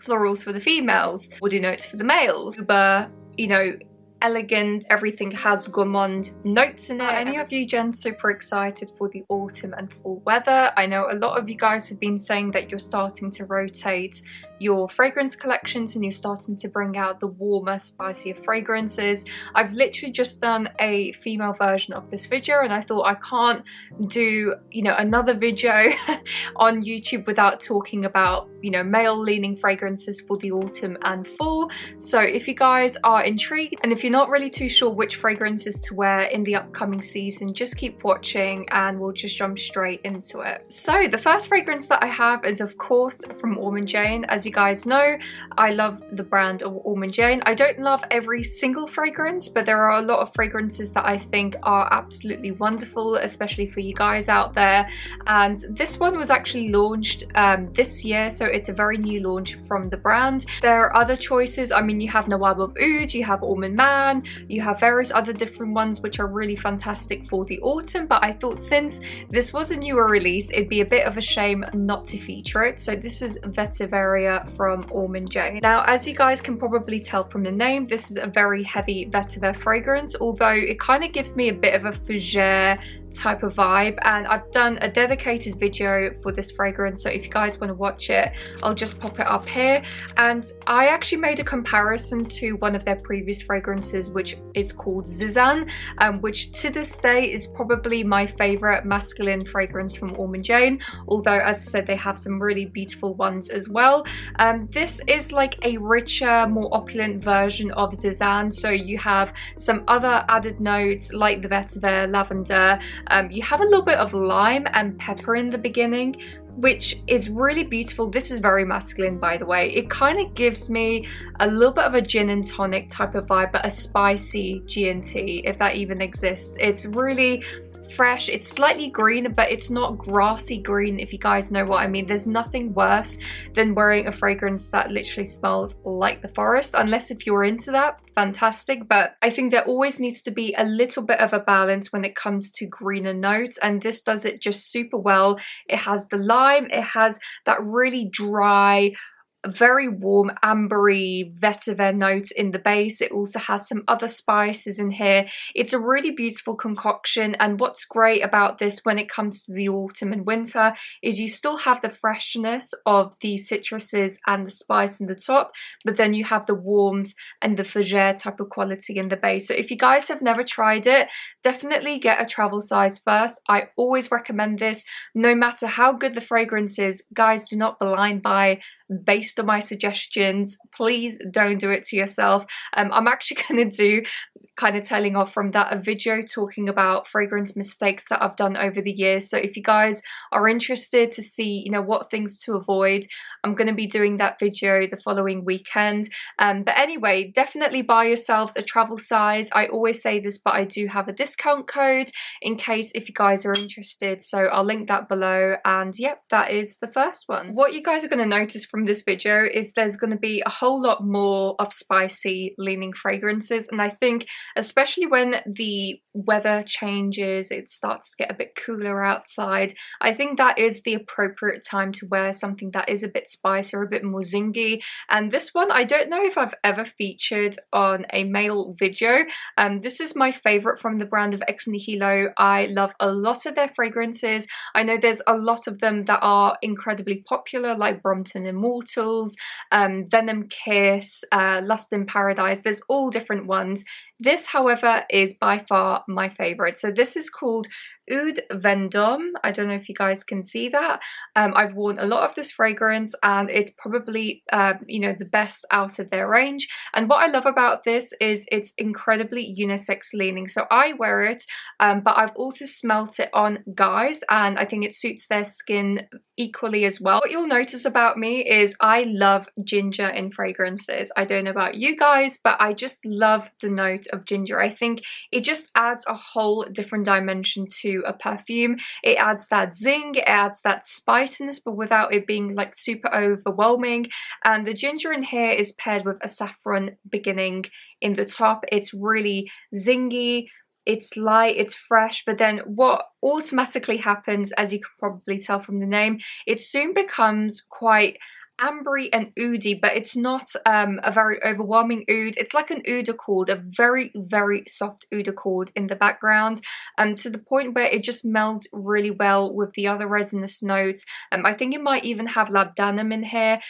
florals for the females, woody notes for the males, but you know, elegant, everything has gourmand notes in it. Are any of you gens super excited for the autumn and fall weather? I know a lot of you guys have been saying that you're starting to rotate your fragrance collections and you're starting to bring out the warmer, spicier fragrances. I've literally just done a female version of this video and I thought I can't do, you know, another video on YouTube without talking about, you know, male leaning fragrances for the autumn and fall. So if you guys are intrigued and if you're not really too sure which fragrances to wear in the upcoming season, just keep watching and we'll just jump straight into it. So the first fragrance that I have is of course from Ormonde. As you guys know, I love the brand of Ormonde. I don't love every single fragrance, but there are a lot of fragrances that I think are absolutely wonderful, especially for you guys out there. And this one was actually launched this year, so it's a very new launch from the brand. There are other choices. I mean, you have Nawab of Oud, you have Ormonde Man, you have various other different ones which are really fantastic for the autumn, but I thought since this was a newer release, it'd be a bit of a shame not to feature it. So this is Vetiveria from Ormonde. Now, as you guys can probably tell from the name, this is a very heavy vetiver fragrance, although it kind of gives me a bit of a fougere type of vibe, and I've done a dedicated video for this fragrance, so if you guys want to watch it, I'll just pop it up here. And I actually made a comparison to one of their previous fragrances, which is called Zizan, which to this day is probably my favorite masculine fragrance from Ormonde, although as I said, they have some really beautiful ones as well. This is like a richer, more opulent version of Zizan, so you have some other added notes like the vetiver, lavender. You have a little bit of lime and pepper in the beginning, which is really beautiful. This is very masculine, by the way. It kind of gives me a little bit of a gin and tonic type of vibe, but a spicy G&T, if that even exists. It's really fresh. It's slightly green, but it's not grassy green, if you guys know what I mean. There's nothing worse than wearing a fragrance that literally smells like the forest, unless if you're into that, fantastic. But I think there always needs to be a little bit of a balance when it comes to greener notes, and this does it just super well. It has the lime, it has that really dry, very warm ambery vetiver note in the base. It also has some other spices in here. It's a really beautiful concoction, and what's great about this when it comes to the autumn and winter is you still have the freshness of the citruses and the spice in the top, but then you have the warmth and the fougere type of quality in the base. So if you guys have never tried it, definitely get a travel size first. I always recommend this, no matter how good the fragrance is. Guys, do not blind buy based on my suggestions. Please don't do it to yourself. I'm actually going to do, kind of tailing off from that, a video talking about fragrance mistakes that I've done over the years. So if you guys are interested to see, you know, what things to avoid, I'm going to be doing that video the following weekend. But anyway, definitely buy yourselves a travel size. I always say this, but I do have a discount code in case if you guys are interested, so I'll link that below. And yep, that is the first one. What you guys are going to notice from this video is there's going to be a whole lot more of spicy leaning fragrances, and I think especially when the weather changes, it starts to get a bit cooler outside, I think that is the appropriate time to wear something that is a bit spicier, a bit more zingy. And this one, I don't know if I've ever featured on a male video. This is my favorite from the brand of Nihilo. I love a lot of their fragrances. I know there's a lot of them that are incredibly popular, like Brompton Immortals, Venom Kiss, Lust in Paradise. There's all different ones. This, however, is by far my favorite. So this is called Oud Vendome. I don't know if you guys can see that. I've worn a lot of this fragrance and it's probably you know, the best out of their range. And what I love about this is it's incredibly unisex leaning. So I wear it, but I've also smelt it on guys and I think it suits their skin equally as well. What you'll notice about me is I love ginger in fragrances. I don't know about you guys, but I just love the note of ginger. I think it just adds a whole different dimension to a perfume. It adds that zing, it adds that spiciness, but without it being like super overwhelming. And the ginger in here is paired with a saffron beginning in the top. It's really zingy, it's light, it's fresh, but then what automatically happens, as you can probably tell from the name, it soon becomes quite ambery and oudy, but it's not a very overwhelming oud. It's like an oud accord, a very, very soft oud accord in the background, to the point where it just melds really well with the other resinous notes. I think it might even have labdanum in here,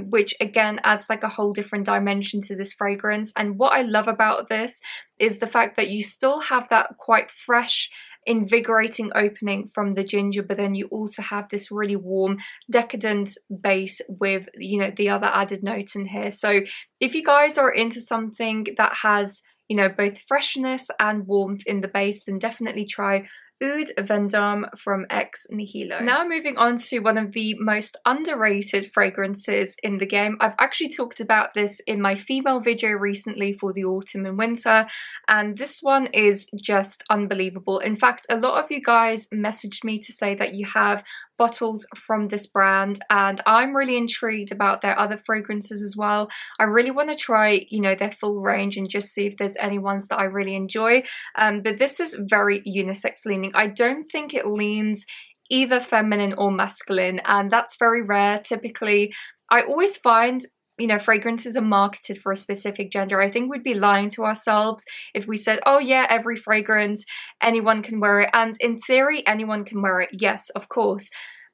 which again adds like a whole different dimension to this fragrance. And what I love about this is the fact that you still have that quite fresh, invigorating opening from the ginger, but then you also have this really warm, decadent base with, you know, the other added notes in here. So if you guys are into something that has, you know, both freshness and warmth in the base, then definitely try Oud Vendome from ex Nihilo. Now moving on to one of the most underrated fragrances in the game. I've actually talked about this in my female video recently for the autumn and winter, and this one is just unbelievable. In fact, a lot of you guys messaged me to say that you have bottles from this brand, and I'm really intrigued about their other fragrances as well. I really want to try, you know, their full range and just see if there's any ones that I really enjoy. But this is very unisex leaning. I don't think it leans either feminine or masculine, and that's very rare. Typically, I always find, you know, fragrances are marketed for a specific gender. I think we'd be lying to ourselves if we said, oh yeah, every fragrance, anyone can wear it. And in theory, anyone can wear it. Yes, of course.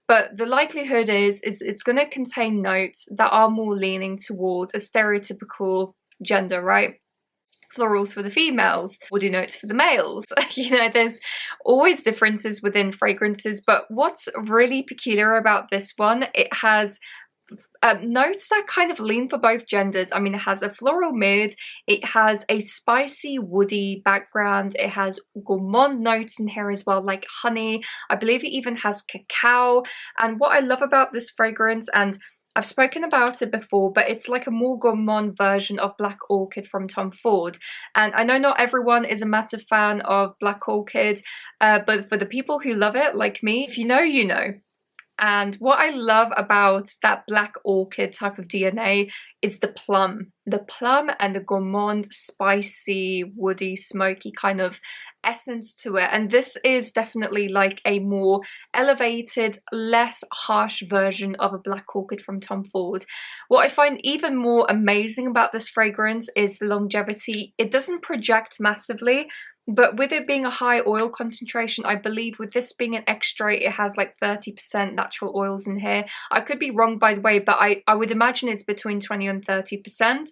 But the likelihood is it's going to contain notes that are more leaning towards a stereotypical gender, right? Florals for the females, woody notes for the males. You know, there's always differences within fragrances, but what's really peculiar about this one, it has notes that kind of lean for both genders. I mean, it has a floral mid, it has a spicy woody background, it has gourmand notes in here as well, like honey. I believe it even has cacao. And what I love about this fragrance, and I've spoken about it before, but it's like a more gourmand version of Black Orchid from Tom Ford. And I know not everyone is a massive fan of Black Orchid, but for the people who love it, like me, if you know, you know. And what I love about that Black Orchid type of DNA is the plum. The plum and the gourmand, spicy, woody, smoky kind of essence to it. And this is definitely like a more elevated, less harsh version of a Black Orchid from Tom Ford. What I find even more amazing about this fragrance is the longevity. It doesn't project massively, but with it being a high oil concentration, I believe with this being an extrait, it has like 30% natural oils in here. I could be wrong, by the way, but I would imagine it's between 20 and 30%.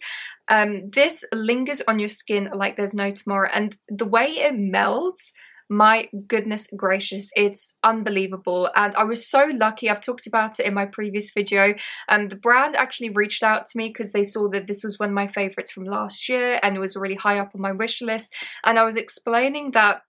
This lingers on your skin like there's no tomorrow, and the way it melts, my goodness gracious, it's unbelievable. And I was so lucky, I've talked about it in my previous video, the brand actually reached out to me because they saw that this was one of my favorites from last year and it was really high up on my wish list. And I was explaining that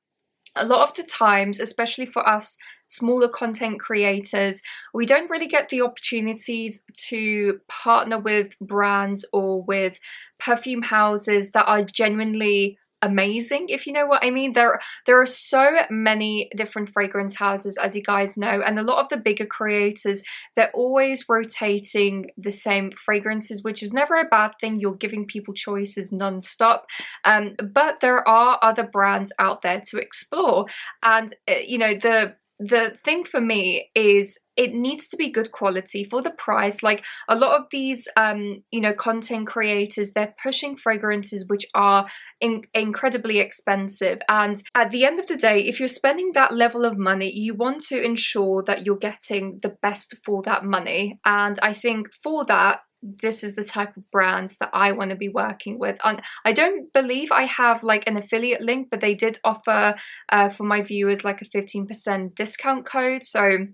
a lot of the times, especially for us smaller content creators, we don't really get the opportunities to partner with brands or with perfume houses that are genuinely amazing, if you know what I mean. There are so many different fragrance houses, as you guys know, and a lot of the bigger creators, they're always rotating the same fragrances, which is never a bad thing. You're giving people choices non-stop, but there are other brands out there to explore. And you know, the thing for me is it needs to be good quality for the price. Like a lot of these you know, content creators, they're pushing fragrances which are incredibly expensive, and at the end of the day, if you're spending that level of money, you want to ensure that you're getting the best for that money. And I think for that, this is the type of brands that I want to be working with. And I don't believe I have like an affiliate link, but they did offer for my viewers like a 15% discount code. So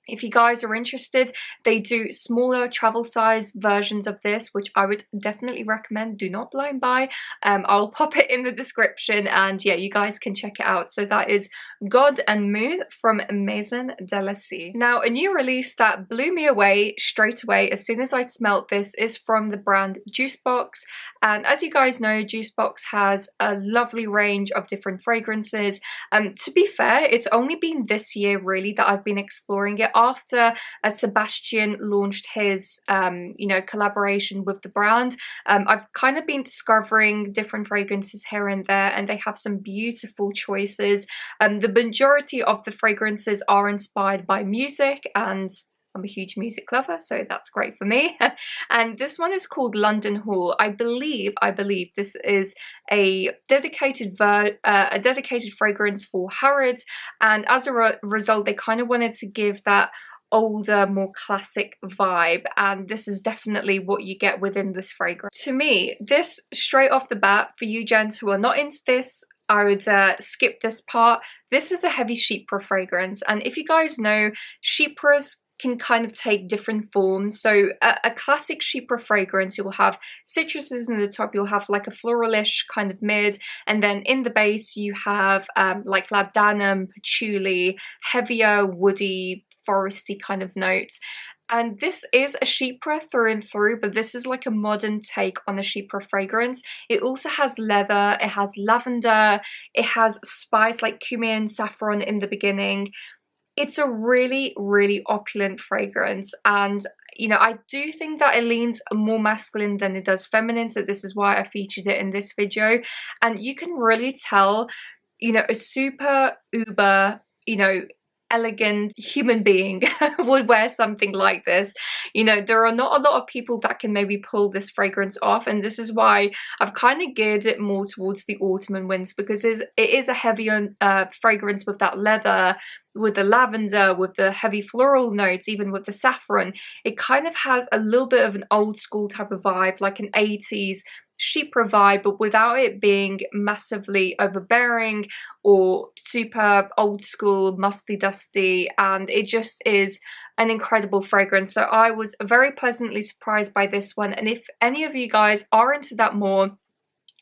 if you guys are interested, they do smaller travel size versions of this, which I would definitely recommend. Do not blind buy. I'll pop it in the description, and yeah, you guys can check it out. So that is God and Mood from Maison de la Sea. Now, a new release that blew me away straight away as soon as I smelt this is from the brand Jusbox. And as you guys know, Jusbox has a lovely range of different fragrances. To be fair, it's only been this year really that I've been exploring it, after Sebastian launched his you know, collaboration with the brand. I've kind of been discovering different fragrances here and there, and they have some beautiful choices. The majority of the fragrances are inspired by music, and I'm a huge music lover, so that's great for me. And this one is called London Hall. I believe this is a dedicated fragrance for Harrods, and as a result, they kind of wanted to give that older, more classic vibe, and this is definitely what you get within this fragrance. To me, this straight off the bat, for you gents who are not into this, I would skip this part. This is a heavy chypre fragrance, and if you guys know, chypres can kind of take different forms. So a classic chypre fragrance, you'll have citruses in the top, you'll have like a floralish kind of mid, and then in the base you have like labdanum, patchouli, heavier, woody, foresty kind of notes. And this is a chypre through and through, but this is like a modern take on a chypre fragrance. It also has leather, it has lavender, it has spice like cumin, saffron in the beginning. It's a really, really opulent fragrance, and you know, I do think that it leans more masculine than it does feminine, so this is why I featured it in this video. And you can really tell, you know, a super uber, you know, elegant human being would wear something like this. You know, there are not a lot of people that can maybe pull this fragrance off, and this is why I've kind of geared it more towards the autumn and winter, because it is a heavier fragrance with that leather, with the lavender, with the heavy floral notes, even with the saffron. It kind of has a little bit of an old school type of vibe, like an 80s chypre vibe, but without it being massively overbearing or super old school, musty dusty, and it just is an incredible fragrance. So I was very pleasantly surprised by this one, and if any of you guys are into that more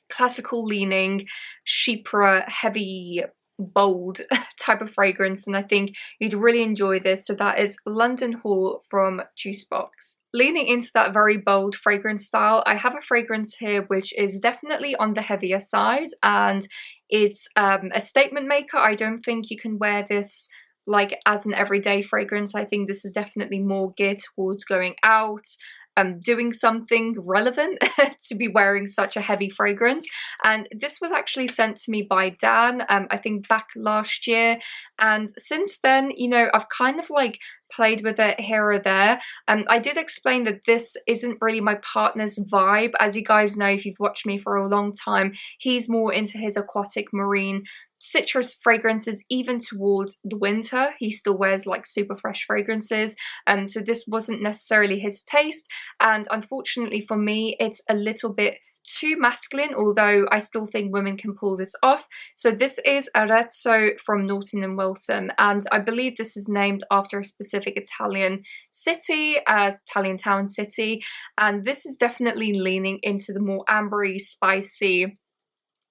classical leaning, chypre, heavy, bold type of fragrance, and I think you'd really enjoy this. So that is London Hall from Jusbox. Leaning into that very bold fragrance style, I have a fragrance here which is definitely on the heavier side, and it's a statement maker. I don't think you can wear this like as an everyday fragrance. I think this is definitely more geared towards going out, doing something relevant to be wearing such a heavy fragrance. And this was actually sent to me by Dan, I think back last year, and since then, you know, I've kind of like played with it here or there. I did explain that this isn't really my partner's vibe. As you guys know, if you've watched me for a long time, he's more into his aquatic, marine, citrus fragrances. Even towards the winter, he still wears like super fresh fragrances, so this wasn't necessarily his taste, and unfortunately for me, it's a little bit too masculine, although I still think women can pull this off. So this is Arezzo from Naughton and Wilson, and I believe this is named after a specific Italian city, Italian town city, and this is definitely leaning into the more ambery, spicy,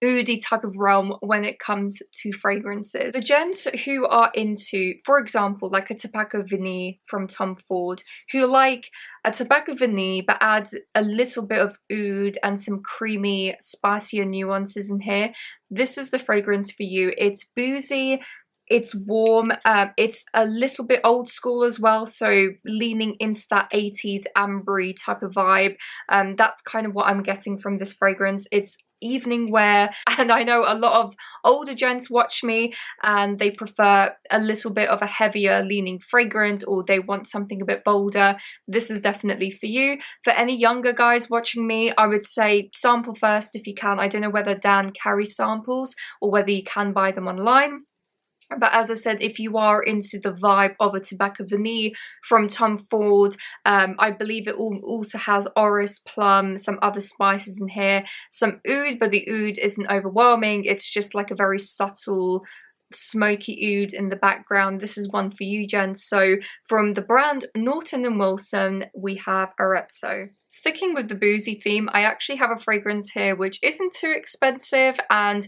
oody type of realm when it comes to fragrances. The gents who are into, for example, like a Tobacco Vanille from Tom Ford, who like a Tobacco Vanille but adds a little bit of oud and some creamy, spicier nuances in here, this is the fragrance for you. It's boozy, it's warm, it's a little bit old school as well, so leaning into that 80s ambery type of vibe. That's kind of what I'm getting from this fragrance. It's evening wear, and I know a lot of older gents watch me and they prefer a little bit of a heavier leaning fragrance, or they want something a bit bolder. This is definitely for you. For any younger guys watching me, I would say sample first if you can. I don't know whether Dan carries samples or whether you can buy them online. But as I said, if you are into the vibe of a Tobacco Vanille from Tom Ford, I believe it also has orris, plum, some other spices in here, some oud, but the oud isn't overwhelming. It's just like a very subtle, smoky oud in the background. This is one for you, gents. So from the brand Naughton and Wilson, we have Arezzo. Sticking with the boozy theme, I actually have a fragrance here which isn't too expensive, and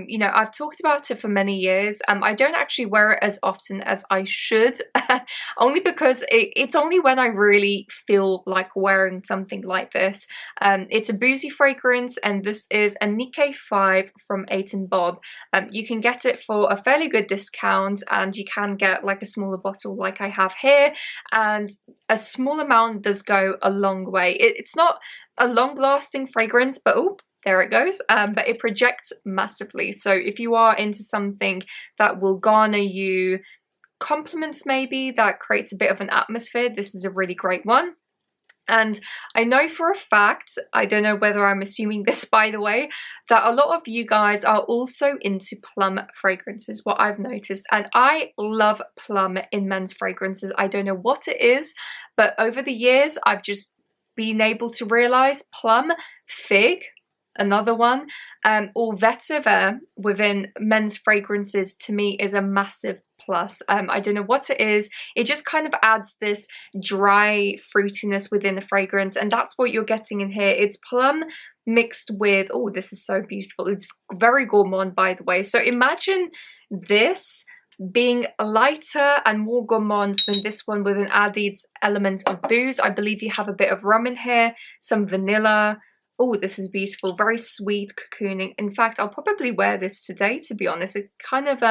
you know, I've talked about it for many years. I don't actually wear it as often as I should, only because it's only when I really feel like wearing something like this. It's a boozy fragrance, and this is Anicke 5 from 8 and Bob. You can get it for a fairly good discount, and you can get like a smaller bottle like I have here, and a small amount does go a long way. It's not a long-lasting fragrance, but oh, there it goes. But it projects massively. So if you are into something that will garner you compliments maybe, that creates a bit of an atmosphere, this is a really great one. And I know for a fact, I don't know whether I'm assuming this by the way, that a lot of you guys are also into plum fragrances, what I've noticed. And I love plum in men's fragrances. I don't know what it is, but over the years, I've just been able to realize plum, fig, another one, or vetiver within men's fragrances to me is a massive plus. I don't know what it is, it just kind of adds this dry fruitiness within the fragrance, and that's what you're getting in here. It's plum mixed with, oh, this is so beautiful, it's very gourmand by the way. So imagine this being lighter and more gourmand than this one with an added element of booze. I believe you have a bit of rum in here, some vanilla. Oh, this is beautiful, very sweet, cocooning. In fact, I'll probably wear this today, to be honest. It kind of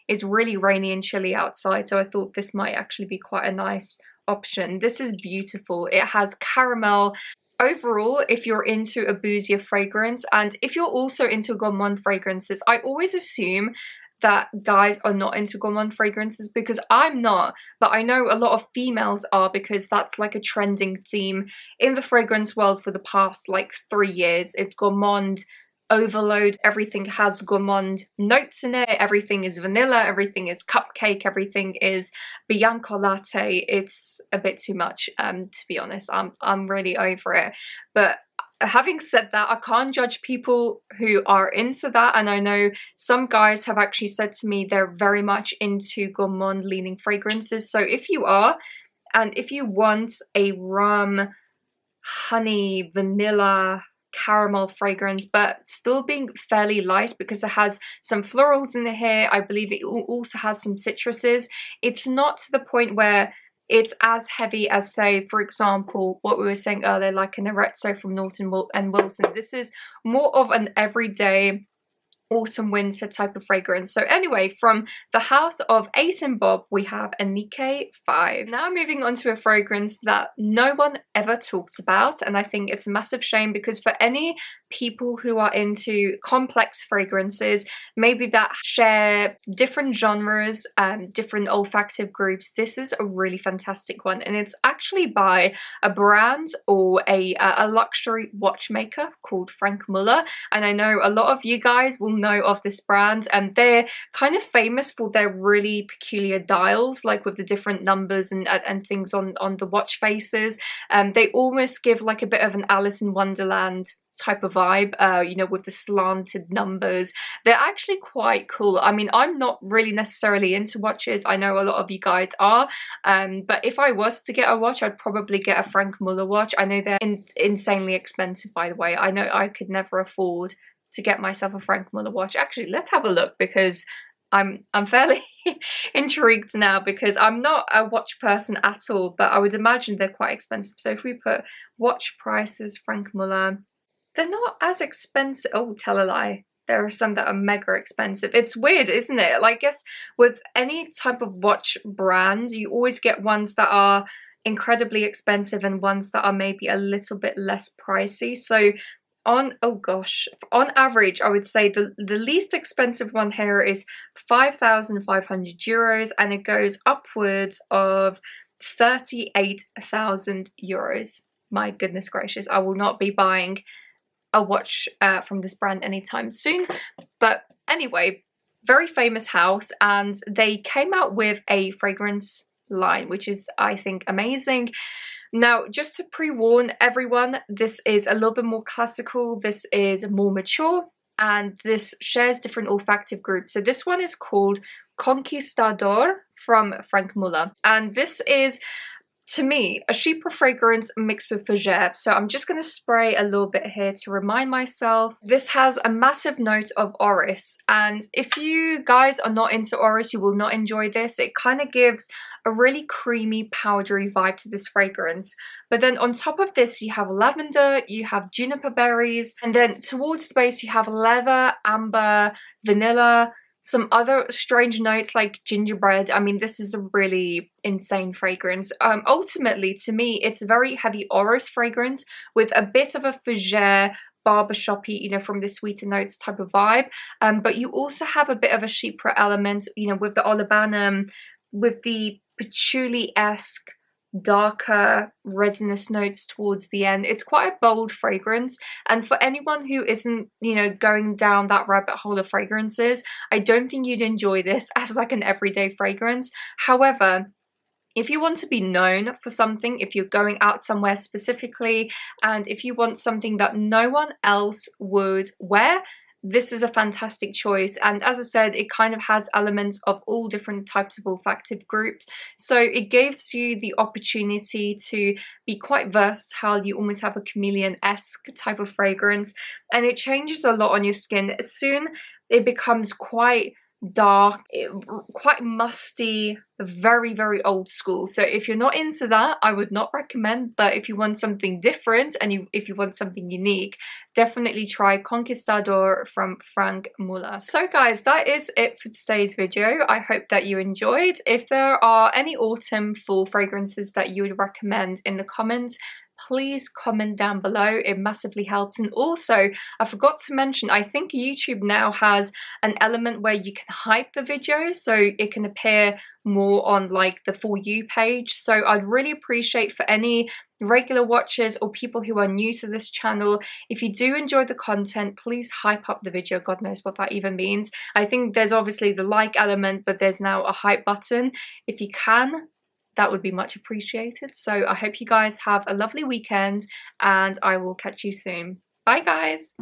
is really rainy and chilly outside, so I thought this might actually be quite a nice option. This is beautiful. It has caramel. Overall, if you're into a boozier fragrance, and if you're also into gourmand fragrances, I always assume that guys are not into gourmand fragrances, because I'm not, but I know a lot of females are, because that's like a trending theme in the fragrance world for the past like 3 years. It's gourmand overload, everything has gourmand notes in it, everything is vanilla, everything is cupcake, everything is Bianco latte. It's a bit too much, to be honest. I'm really over it. But having said that, I can't judge people who are into that, and I know some guys have actually said to me they're very much into gourmand leaning fragrances. So if you are, and if you want a rum, honey, vanilla, caramel fragrance, but still being fairly light because it has some florals in here, I believe it also has some citruses. It's not to the point where it's as heavy as, say, for example, what we were saying earlier, like an Arezzo from Naughton and Wilson. This is more of an everyday autumn winter type of fragrance. So anyway, from the house of 8 and Bob, we have Anicke 5. Now moving on to a fragrance that no one ever talks about, and I think it's a massive shame, because for any people who are into complex fragrances, maybe that share different genres, different olfactive groups, this is a really fantastic one. And it's actually by a brand or a luxury watchmaker called Franck Muller. And I know a lot of you guys will know of this brand, and they're kind of famous for their really peculiar dials, like with the different numbers and things on the watch faces. They almost give like a bit of an Alice in Wonderland type of vibe, you know, with the slanted numbers. They're actually quite cool. I mean, I'm not really necessarily into watches. I know a lot of you guys are, but if I was to get a watch, I'd probably get a Franck Muller watch. I know they're insanely expensive, by the way. I know I could never afford to get myself a Franck Muller watch. Actually, let's have a look, because I'm fairly intrigued now, because I'm not a watch person at all, but I would imagine they're quite expensive. So if we put watch prices, Franck Muller, they're not as expensive. Oh, tell a lie. There are some that are mega expensive. It's weird, isn't it? Like, I guess with any type of watch brand, you always get ones that are incredibly expensive and ones that are maybe a little bit less pricey. So on average, I would say the least expensive one here is 5,500 euros, and it goes upwards of 38,000 euros. My goodness gracious, I will not be buying a watch from this brand anytime soon. But anyway, very famous house, and they came out with a fragrance line, which is, I think, amazing. Now, just to pre-warn everyone, this is a little bit more classical, this is more mature, and this shares different olfactive groups. So this one is called Conquistador from Franck Muller, and this is, to me, a chypre fragrance mixed with fougere. So I'm just going to spray a little bit here to remind myself. This has a massive note of orris, and if you guys are not into orris, you will not enjoy this. It kind of gives a really creamy, powdery vibe to this fragrance. But then on top of this, you have lavender, you have juniper berries, and then towards the base, you have leather, amber, vanilla, some other strange notes like gingerbread. I mean, this is a really insane fragrance. Ultimately, to me, it's a very heavy orris fragrance with a bit of a fougere, barbershoppy, you know, from the sweeter notes type of vibe. But you also have a bit of a chypre element, you know, with the olibanum, with the patchouli-esque darker resinous notes towards the end. It's quite a bold fragrance, and for anyone who isn't, you know, going down that rabbit hole of fragrances, I don't think you'd enjoy this as like an everyday fragrance. However, if you want to be known for something, if you're going out somewhere specifically, and if you want something that no one else would wear, this is a fantastic choice. And as I said, it kind of has elements of all different types of olfactive groups, so it gives you the opportunity to be quite versatile. You almost have a chameleon-esque type of fragrance, and it changes a lot on your skin. Soon it becomes quite dark, quite musty, very, very old school. So if you're not into that, I would not recommend. But if you want something different and if you want something unique, definitely try Conquistador from Franck Muller. So guys, that is it for today's video. I hope that you enjoyed. If there are any autumn fall fragrances that you would recommend in the comments, please comment down below. It massively helps. And also, I forgot to mention, I think YouTube now has an element where you can hype the video so it can appear more on like the For You page. So I'd really appreciate for any regular watchers or people who are new to this channel, if you do enjoy the content, please hype up the video. God knows what that even means. I think there's obviously the like element, but there's now a hype button. If you can, that would be much appreciated. So I hope you guys have a lovely weekend, and I will catch you soon. Bye guys!